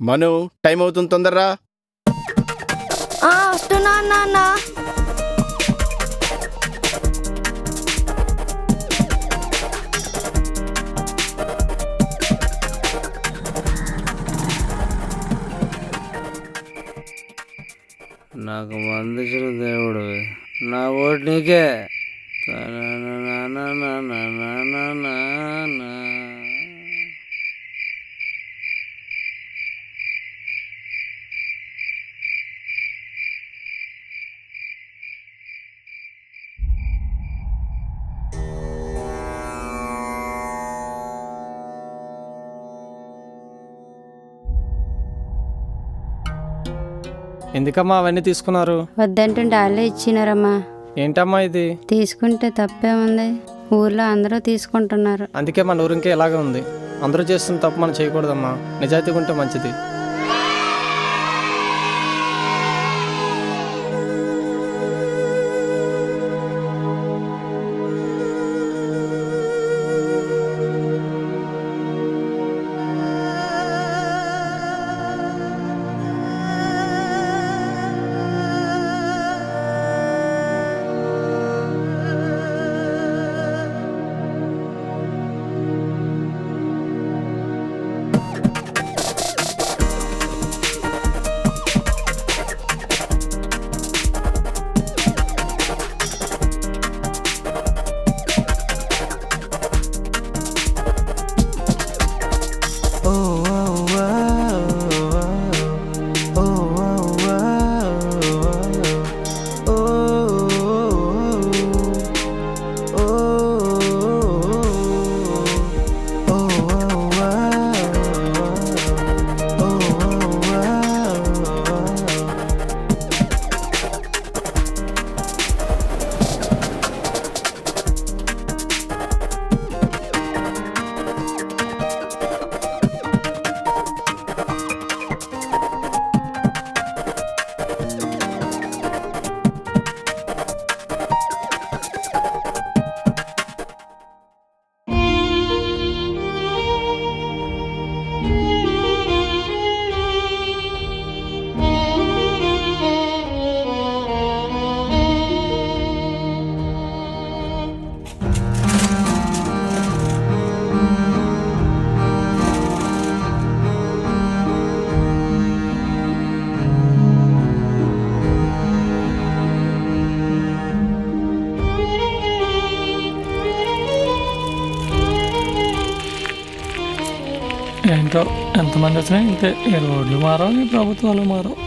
మను, time అవుతుంది, తొందరరా. వస్తున్నా నాన్న. నాకు మందించిన దేవుడు, నా ఓటు నీకే. ఎందుకమ్మా అవన్నీ తీసుకున్నారు? వద్దంటుంటే వాళ్ళే ఇచ్చినారమ్మా. ఏంటమ్మా ఇది? తీసుకుంటే తప్పే ఉంది, ఊర్లో అందరూ తీసుకుంటున్నారు. అందుకే మన ఊరింకే ఇలాగే ఉంది. అందరూ చేస్తున్న తప్పు మనం చేయకూడదమ్మా, నిజాయితీగా ఉంటే మంచిది. ఏంటో ఎంతమంది వచ్చినా ఇంతే, ఈ రోడ్లు మారవు, ఈ ప్రభుత్వాలు మారవు.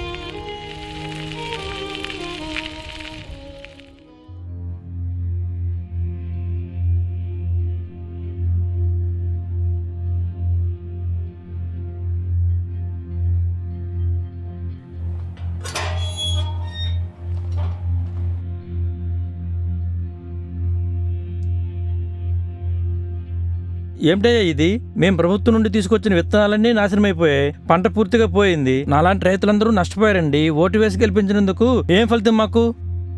ఏమిటయ్యా ఇది? మేం ప్రభుత్వం నుండి తీసుకొచ్చిన విత్తనాలన్నీ నాశనమైపోయాయి, పంట పూర్తిగా పోయింది. నాలాంటి రైతులందరూ నష్టపోయారండి. ఓటు వేసి గెలిపించినందుకు ఏం ఫలితం మాకు?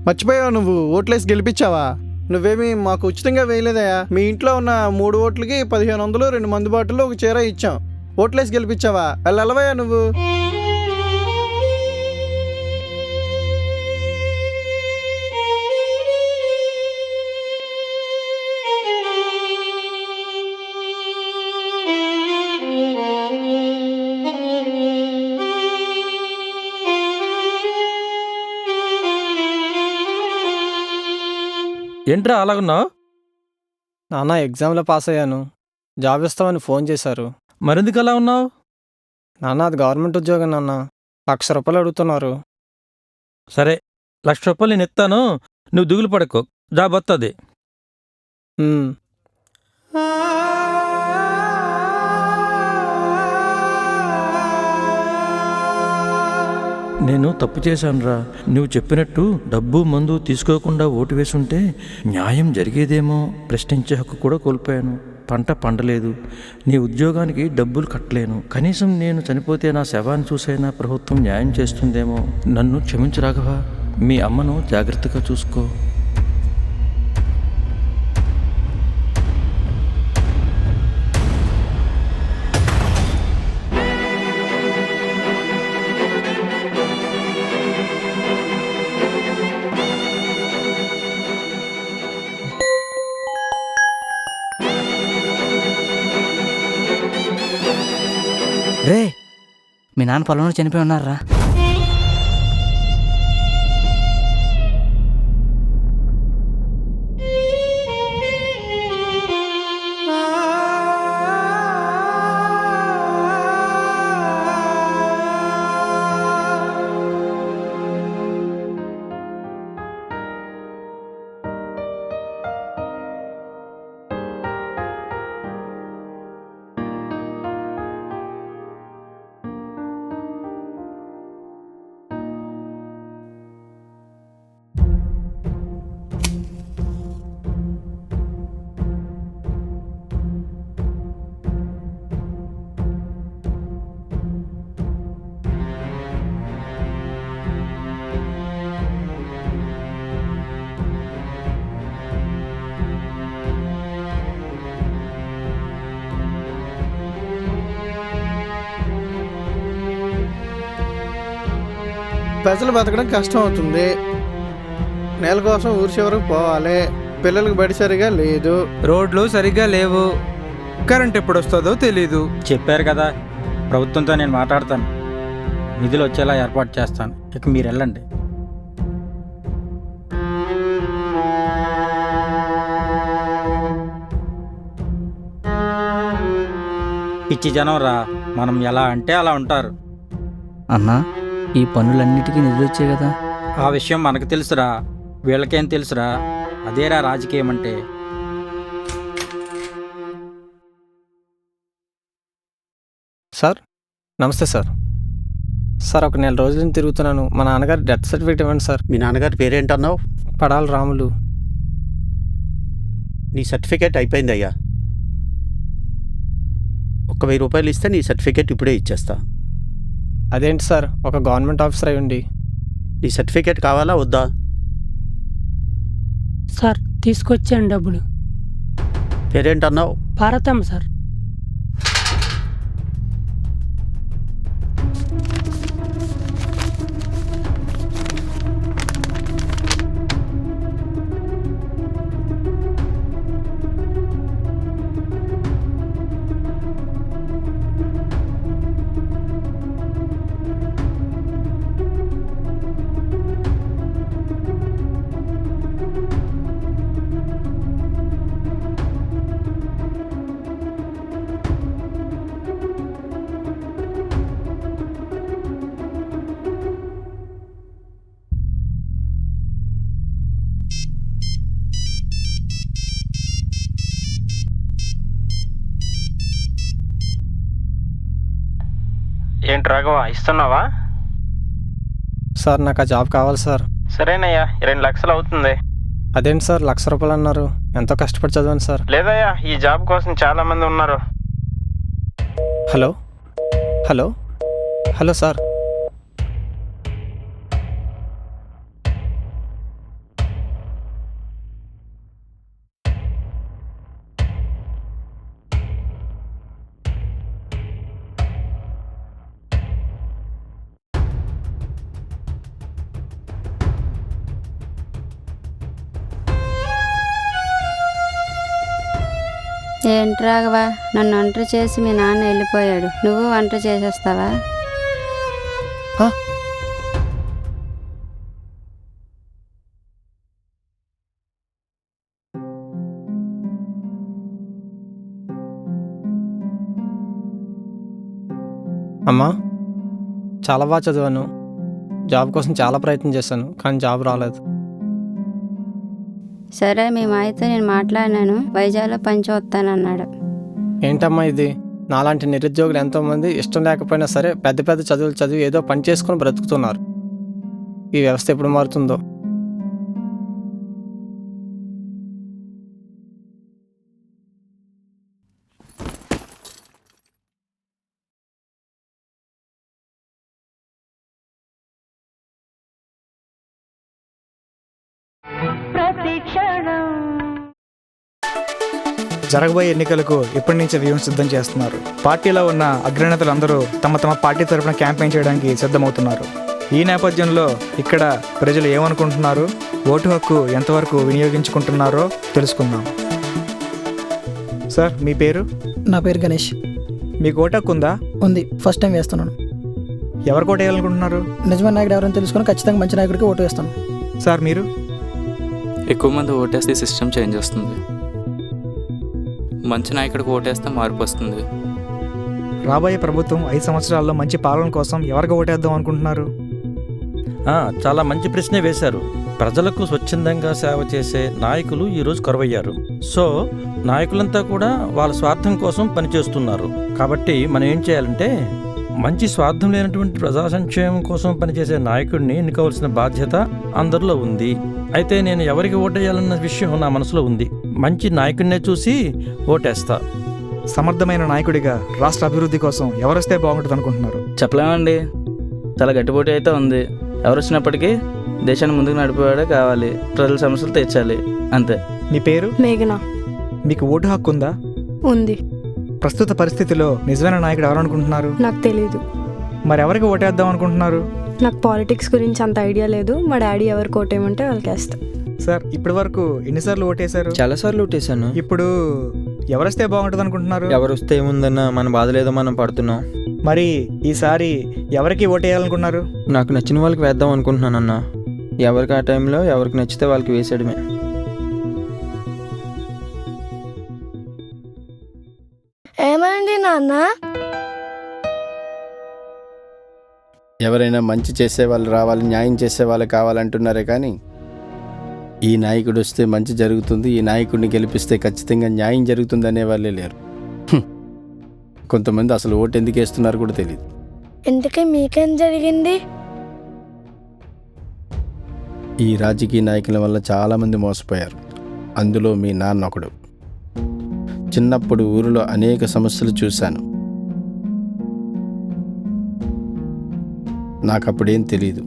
మర్చిపోయావు, నువ్వు ఓట్లేసి గెలిపించావా? నువ్వేమీ మాకు ఉచితంగా వేయలేదయా. మీ ఇంట్లో ఉన్న 3 ఓట్లకి 1500, 2 మందు బాటిల్లో ఒక చీర ఇచ్చాం. ఓట్లేసి గెలిపించావా? వెళ్ళవయ్యా నువ్వు. ఏంట్రా అలాగున్నావు? నాన్న, ఎగ్జామ్లో పాస్ అయ్యాను, జాబ్ ఇస్తామని ఫోన్ చేశారు. మరెందుకు అలా ఉన్నావు? నాన్న, అది గవర్నమెంట్ ఉద్యోగం నాన్న, 1,00,000 రూపాయలు అడుగుతున్నారు. సరే, 1,00,000 రూపాయలు నేను ఇస్తాను, నువ్వు దిగులు పడకు, జాబ్ వస్తుంది. నేను తప్పు చేశానురా. నువ్వు చెప్పినట్టు డబ్బు మందు తీసుకోకుండా ఓటు వేసుంటే న్యాయం జరిగేదేమో. ప్రశ్నించే హక్కు కూడా కోల్పోయాను. పంట పండలేదు, నీ ఉద్యోగానికి డబ్బులు కట్టలేను. కనీసం నేను చనిపోతే నా శవాన్ని చూసైనా ప్రభుత్వం న్యాయం చేస్తుందేమో. నన్ను క్షమించు రాఘవ. మీ అమ్మను జాగ్రత్తగా చూసుకో. మీ నాన్న పొలంలో చనిపోయి ఉన్నారా? ప్రజలు బతకడం కష్టం అవుతుంది. నెల కోసం ఊరి చివరకు పోవాలి. పిల్లలకు బడి సరిగా లేదు. రోడ్లు సరిగ్గా లేవు. కరెంట్ ఎప్పుడు వస్తుందో తెలీదు. చెప్పారు కదా, ప్రభుత్వంతో నేను మాట్లాడతాను, నిధులు వచ్చేలా ఏర్పాటు చేస్తాను. ఇక మీరు వెళ్ళండి. పిచ్చి జనం రా, మనం ఎలా అంటే అలా ఉంటారు. అన్నా, ఈ పనులన్నిటికీ నిధులు వచ్చాయి కదా. ఆ విషయం మనకు తెలుసురా, వీళ్ళకేం తెలుసురా? అదేరా రాజకీయం అంటే. సార్ నమస్తే సార్. సార్ ఒక నెల రోజుల నుంచి తిరుగుతున్నాను. మా నాన్నగారి డెత్ సర్టిఫికేట్ ఇవ్వండి సార్. మీ నాన్నగారి పేరేంటన్నావు? పడాల రాములు. నీ సర్టిఫికేట్ అయిపోయిందయ్యా. 1,000 రూపాయలు ఇస్తే నీ సర్టిఫికేట్ ఇప్పుడే ఇచ్చేస్తా. అదేంటి సార్, ఒక గవర్నమెంట్ ఆఫీసర్ అయి ఉండి. నీ సర్టిఫికేట్ కావాలా వద్దా? సార్ తీసుకొచ్చాను డబ్బులు. పేరేంటన్నావు? పార్వతమ్మ సార్. ఏంటి రాఘవ, ఇస్తున్నావా? సార్ నాకు ఆ జాబ్ కావాలి సార్. సరేనయ్యా, 2 లక్షలు అవుతుంది. అదేంటి సార్, 1,00,000 రూపాయలు అన్నారు. ఎంతో కష్టపడి చదివాను సార్. లేదయ్యా, ఈ జాబ్ కోసం చాలా మంది ఉన్నారు. Hello hello hello sir. ఏంటి రాఘవా, నన్ను ఒంటరి చేసి మీ నాన్న వెళ్ళిపోయాడు. నువ్వు వంట చేసేస్తావా? అమ్మా, చాలా బాగా చదివాను. జాబ్ కోసం చాలా ప్రయత్నం చేశాను, కానీ జాబ్ రాలేదు. సరే, మీ మాయతో నేను మాట్లాడినాను. వైజాగ్లో పని చూస్తానన్నాడు. ఏంటమ్మా ఇది? నాలాంటి నిరుద్యోగులు ఎంతోమంది ఇష్టం లేకపోయినా సరే పెద్ద పెద్ద చదువులు చదివి ఏదో పని చేసుకుని బ్రతుకుతున్నారు. ఈ వ్యవస్థ ఎప్పుడు మారుతుందో. జరగబోయే ఎన్నికలకు ఇప్పటి నుంచే వ్యూహం సిద్ధం చేస్తున్నారు. పార్టీలో ఉన్న అగ్రనేతలందరూ తమ తమ పార్టీ తరపున క్యాంపెయిన్ చేయడానికి సిద్ధమవుతున్నారు. ఈ నేపథ్యంలో ఇక్కడ ప్రజలు ఏమనుకుంటున్నారు, ఓటు హక్కు ఎంతవరకు వినియోగించుకుంటున్నారో తెలుసుకుందాం. సార్, మీ పేరు? నా పేరు గణేష్. మీకు ఓటు హక్కు ఉందా? ఉంది, ఫస్ట్ టైం వేస్తున్నాను. ఎవరికి ఓటు వేయాలనుకుంటున్నారు? నిజమైన నాయకుడు ఎవరైనా తెలుసుకొని ఖచ్చితంగా మంచి నాయకుడికి ఓటు వేస్తాను. సార్ మీరు? ఎక్కువ మంది ఓటేస్తే సిస్టమ్ చేంజ్ వస్తుంది. మంచి నాయకుడికి ఓటేస్తే మార్పు వస్తుంది. రాబోయే ప్రభుత్వం 5 సంవత్సరాల్లో మంచి పాలన కోసం ఎవరికి ఓటేద్దాం అనుకుంటున్నారు? చాలా మంచి ప్రశ్నే వేశారు. ప్రజలకు స్వచ్ఛందంగా సేవ చేసే నాయకులు ఈరోజు కరువయ్యారు. సో నాయకులంతా కూడా వాళ్ళ స్వార్థం కోసం పనిచేస్తున్నారు. కాబట్టి మనం ఏం చేయాలంటే మంచి స్వార్థం లేనటువంటి ప్రజా సంక్షేమం కోసం పనిచేసే నాయకుడిని ఎన్నుకోవాల్సిన బాధ్యత అందరిలో ఉంది. అయితే నేను ఎవరికి ఓటేయాలన్న విషయం నా మనసులో ఉంది. మంచి నాయకుడినే చూసి ఓటేస్తా. సమర్థమైన నాయకుడిగా రాష్ట్ర అభివృద్ధి కోసం ఎవరొస్తే బాగుంటుంది అనుకుంటున్నారు? చెప్పలేమండి, చాలా గట్టి పోటీ అయితే ఉంది. ఎవరు వచ్చినప్పటికీ దేశాన్ని ముందుకు నడిపేవాడే కావాలి, ప్రజల సమస్యలు తీర్చాలి, అంతే. మీ పేరు? మేఘనా. మీకు ఓటు హక్కు ఉందా? ఉంది. ప్రస్తుత పరిస్థితిలో నిజమైన నాయకుడు ఎవరు అనుకుంటున్నారు? నాకు తెలీదు. మరి ఎవరికి ఓటేద్దాం అనుకుంటున్నారు? నాకు పాలిటిక్స్ గురించి అంత ఐడియా లేదు. మా డాడీ ఎవరికి ఓటేయమంటే వాళ్ళకి వేస్తా. సార్ ఇప్పటి వరకు ఎన్నిసార్లు ఓటేశారు? చాలాసార్లు ఓటేశాను. ఇప్పుడు ఎవరొస్తే బాగుంటుంది అనుకుంటున్నారు? ఎవరు వస్తే ఏముందన్నా, మన బాధలేదో మనం పడుతున్నాం. మరి ఈసారి ఎవరికి ఓటేయాలనుకున్నారు? నాకు నచ్చిన వాళ్ళకి వేద్దాం అనుకుంటున్నానన్నా. ఎవరికి ఆ టైంలో ఎవరికి నచ్చితే వాళ్ళకి వేసేయడమే. ఏమైంది నాన్న? ఎవరైనా మంచి చేసే వాళ్ళు రావాలి, న్యాయం చేసే వాళ్ళు కావాలంటున్నారే కానీ ఈ నాయకుడు వస్తే మంచి జరుగుతుంది, ఈ నాయకుడిని గెలిపిస్తే ఖచ్చితంగా న్యాయం జరుగుతుంది అనే వాళ్ళే లేరు. కొంతమంది అసలు ఓటు ఎందుకు వేస్తున్నారు కూడా తెలియదు. ఇంతకీ మీకేం జరిగింది? ఈ రాజకీయ నాయకుల వల్ల చాలామంది మోసపోయారు. అందులో మీ నాన్న ఒకడు. చిన్నప్పుడు ఊరిలో అనేక సమస్యలు చూశాను. నాకు అప్పుడేం తెలీదు.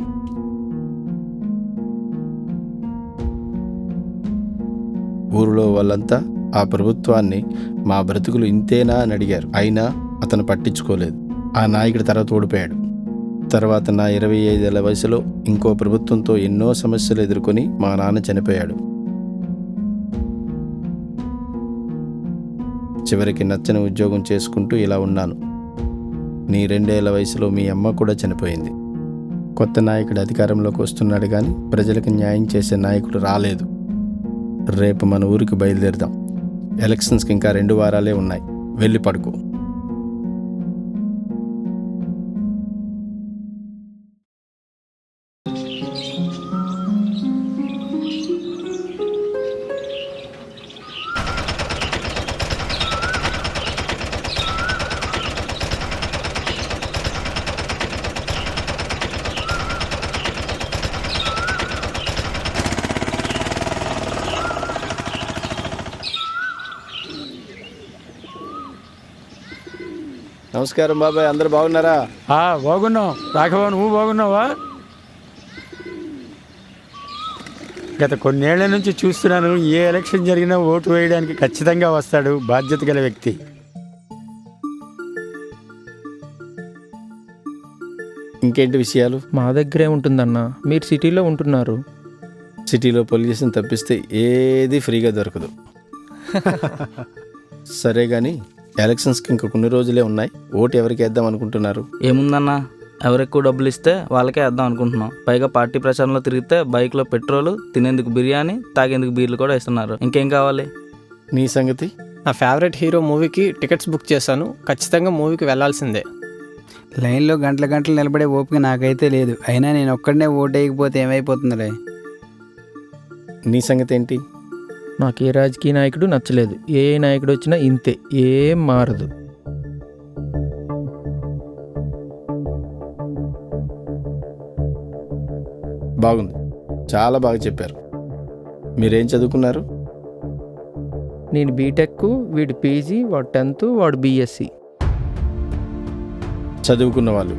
ఊరిలో వాళ్ళంతా ఆ ప్రభుత్వాన్ని మా బ్రతుకులు ఇంతేనా అని అడిగారు. అయినా అతను పట్టించుకోలేదు. ఆ నాయకుడి తర్వాత ఓడిపోయాడు. తర్వాత నా 25 ఏళ్ల వయసులో ఇంకో ప్రభుత్వంతో ఎన్నో సమస్యలు ఎదుర్కొని మా నాన్న చనిపోయాడు. చివరికి నచ్చని ఉద్యోగం చేసుకుంటూ ఇలా ఉన్నాను. నీ 2 ఏళ్ల వయసులో మీ అమ్మ కూడా చనిపోయింది. కొత్త నాయకుడు అధికారంలోకి వస్తున్నాడు కానీ ప్రజలకు న్యాయం చేసే నాయకుడు రాలేదు. రేపు మన ఊరికి బయలుదేరుదాం. ఎలక్షన్స్కి ఇంకా 2 వారాలే ఉన్నాయి. వెళ్ళి పడుకో. నమస్కారం బాబాయ్, అందరు బాగున్నారా? బాగున్నాం. రాఘవ, నువ్వు బాగున్నావా? గత కొన్నేళ్ల నుంచి చూస్తున్నాను, ఏ ఎలక్షన్ జరిగినా ఓటు వేయడానికి ఖచ్చితంగా వస్తాడు బాధ్యత గల వ్యక్తి. ఇంకేంటి విషయాలు? మా దగ్గరే ఉంటుందన్నా. మీరు సిటీలో ఉంటున్నారు. సిటీలో పొల్యూషన్ తప్పిస్తే ఏది ఫ్రీగా దొరకదు. సరే కానీ ఎలక్షన్స్కి ఇంకా కొన్ని రోజులే ఉన్నాయి. ఓటు ఎవరికి వేద్దాం అనుకుంటున్నారు? ఏముందన్నా, ఎవరు ఎక్కువ డబ్బులు ఇస్తే వాళ్ళకే వేద్దాం అనుకుంటున్నాం. పైగా పార్టీ ప్రచారంలో తిరిగితే బైక్లో పెట్రోలు, తినేందుకు బిర్యానీ, తాగేందుకు బీర్లు కూడా ఇస్తున్నారు. ఇంకేం కావాలి? నీ సంగతి? నా ఫేవరెట్ హీరో మూవీకి టికెట్స్ బుక్ చేశాను. ఖచ్చితంగా మూవీకి వెళ్ళాల్సిందే. లైన్లో గంటల గంటలు నిలబడే ఓపిక నాకైతే లేదు. అయినా నేను ఒక్కడనే ఓటు వేయకపోతే ఏమైపోతుందిలే. నీ సంగతి ఏంటి? నాకు ఏ రాజకీయ నాయకుడు నచ్చలేదు. ఏ నాయకుడు వచ్చినా ఇంతే, ఏం మారదు. బాగుంది, చాలా బాగా చెప్పారు. మీరేం చదువుకున్నారు? నేను బీటెక్, వీడు పీజీ, వాడు 10th, వాడు బీఎస్సీ. చదువుకున్న వాళ్ళు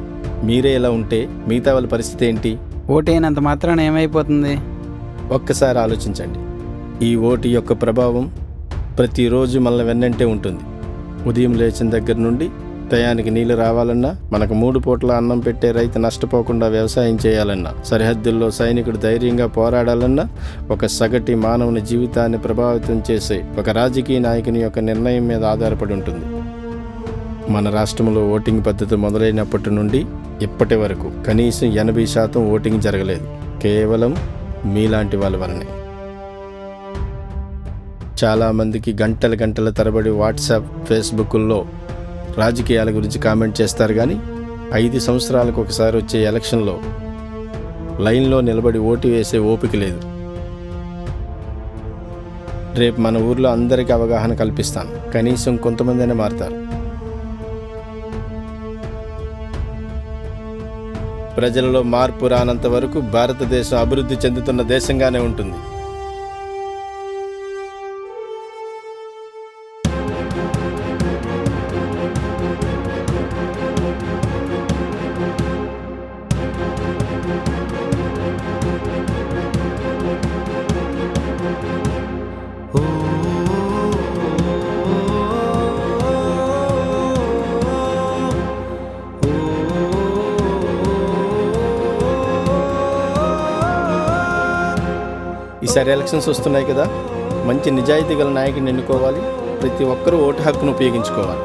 మీరే ఇలా ఉంటే మిగతా వాళ్ళ పరిస్థితి ఏంటి? ఓటైనంత మాత్రాన ఏమైపోతుంది? ఒక్కసారి ఆలోచించండి. ఈ ఓటు యొక్క ప్రభావం ప్రతిరోజు మన వెన్నంటే ఉంటుంది. ఉదయం లేచిన దగ్గర నుండి టయానికి నీళ్లు రావాలన్నా, మనకు 3 పూట్ల అన్నం పెట్టే రైతు నష్టపోకుండా వ్యవసాయం చేయాలన్నా, సరిహద్దుల్లో సైనికుడు ధైర్యంగా పోరాడాలన్నా, ఒక సగటు మానవుని జీవితాన్ని ప్రభావితం చేసే ఒక రాజకీయ నాయకుని యొక్క నిర్ణయం మీద ఆధారపడి ఉంటుంది. మన రాష్ట్రంలో ఓటింగ్ పద్ధతి మొదలైనప్పటి నుండి ఇప్పటి వరకు కనీసం 80% ఓటింగ్ జరగలేదు. కేవలం మీలాంటి వాళ్ళ వల్లనే. చాలామందికి గంటల తరబడి వాట్సాప్, ఫేస్బుక్ల్లో రాజకీయాల గురించి కామెంట్ చేస్తారు, కానీ 5 సంవత్సరాలకు ఒకసారి వచ్చే ఎలక్షన్లో లైన్లో నిలబడి ఓటు వేసే ఓపిక లేదు. రేపు మన ఊర్లో అందరికీ అవగాహన కల్పిస్తాను. కనీసం కొంతమందినే మారుతారు. ప్రజలలో మార్పు రానంత వరకు భారతదేశం అభివృద్ధి చెందుతున్న దేశంగానే ఉంటుంది. ఈసారి ఎలక్షన్స్ వస్తున్నాయి కదా, మంచి నిజాయితీ గల నాయకుడిని ఎన్నుకోవాలి. ప్రతి ఒక్కరూ ఓటు హక్కును ఉపయోగించుకోవాలి.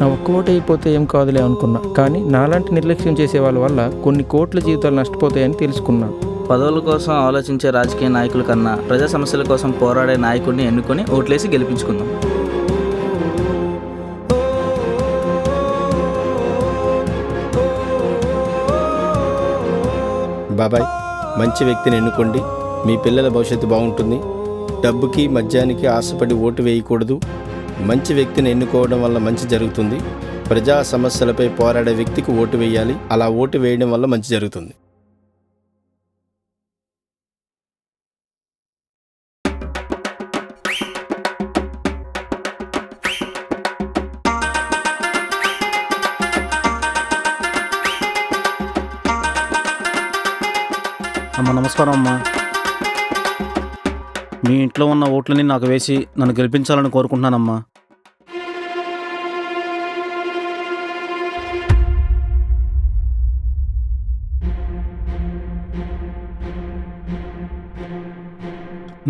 నా ఒక్క ఓటు అయిపోతే ఏం కాదులే అనుకున్నా, కానీ నాలాంటి నిర్లక్ష్యం చేసే వాళ్ళ వల్ల కొన్ని కోట్ల జీవితాలు నష్టపోతాయని తెలుసుకున్నా. పదవుల కోసం ఆలోచించే రాజకీయ నాయకుల కన్నా ప్రజా సమస్యల కోసం పోరాడే నాయకుడిని ఎన్నుకొని ఓట్లేసి గెలిపించుకుందాం. బాబాయ్, మంచి వ్యక్తిని ఎన్నుకోండి. మీ పిల్లల భవిష్యత్తు బాగుంటుంది. డబ్బుకి మద్యానికి ఆశపడి ఓటు వేయకూడదు. మంచి వ్యక్తిని ఎన్నుకోవడం వల్ల మంచి జరుగుతుంది. ప్రజా సమస్యలపై పోరాడే వ్యక్తికి ఓటు వేయాలి. అలా ఓటు వేయడం వల్ల మంచి జరుగుతుంది. అమ్మ నమస్కారం అమ్మా. మీ ఇంట్లో ఉన్న ఓట్లని నాకు వేసి నన్ను గెలిపించాలని కోరుకుంటున్నానమ్మా.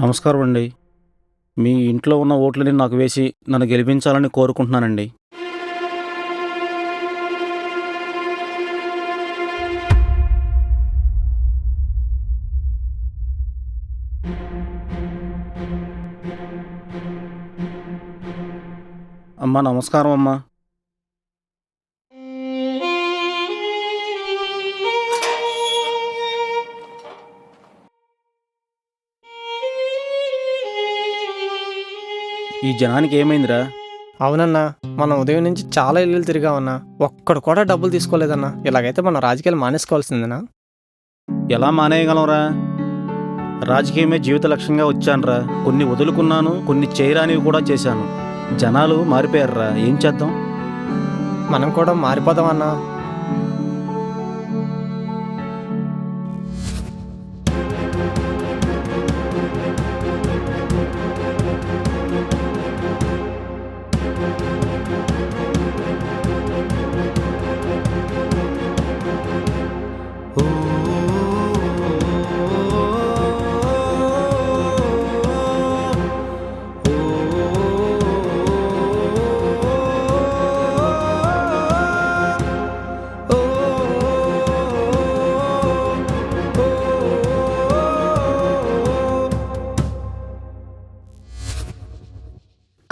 నమస్కారం అండి. మీ ఇంట్లో ఉన్న ఓట్లని నాకు వేసి నన్ను గెలిపించాలని కోరుకుంటున్నానండి. అమ్మా నమస్కారం అమ్మా. ఈ జనానికి ఏమైందిరా? అవునన్నా, మనం ఉదయం నుంచి చాలా ఇల్లు తిరిగామన్నా. ఒక్కడు కూడా డబ్బులు తీసుకోలేదన్నా. ఇలాగైతే మనం రాజకీయాలు మానేసుకోవాల్సిందేనా? ఎలా మానేయగలంరా? రాజకీయమే జీవిత లక్ష్యంగా వచ్చానురా. కొన్ని వదులుకున్నాను, కొన్ని చేయరానివి కూడా చేశాను. జనాలు మారిపోయారురా. ఏం చేద్దాం? మనం కూడా మారిపోదామన్నా.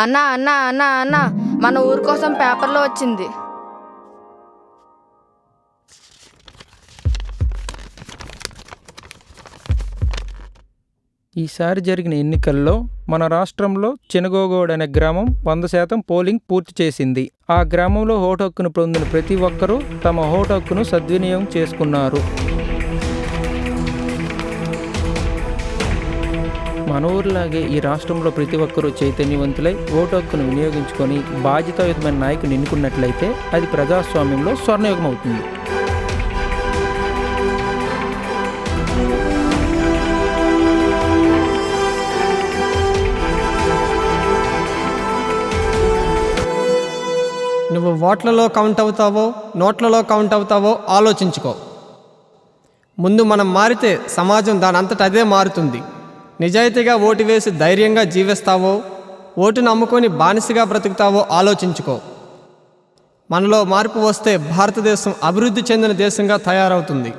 అన్నా అన్నా అన్నా అన్నా మన ఊరు కోసం పేపర్లో వచ్చింది. ఈసారి జరిగిన ఎన్నికల్లో మన రాష్ట్రంలో చెనగోగోడ్ అనే గ్రామం 100% పోలింగ్ పూర్తి చేసింది. ఆ గ్రామంలో ఓటు హక్కును పొందిన ప్రతి ఒక్కరూ తమ ఓటు హక్కును సద్వినియోగం చేసుకున్నారు. మన ఊరిలాగే ఈ రాష్ట్రంలో ప్రతి ఒక్కరూ చైతన్యవంతులై ఓటు హక్కును వినియోగించుకొని బాధ్యతాయుతమైన నాయకుని ఎన్నుకున్నట్లయితే అది ప్రజాస్వామ్యంలో స్వర్ణయుగం అవుతుంది. నువ్వు ఓట్లలో కౌంట్ అవుతావో నోట్లలో కౌంట్ అవుతావో ఆలోచించుకో. ముందు మనం మారితే సమాజం దానంతట అదే మారుతుంది. నిజాయితీగా ఓటు వేసి ధైర్యంగా జీవిస్తావో ఓటును నమ్ముకొని బానిసగా బ్రతుకుతావో ఆలోచించుకో. మనలో మార్పు వస్తే భారతదేశం అభివృద్ధి చెందిన దేశంగా తయారవుతుంది.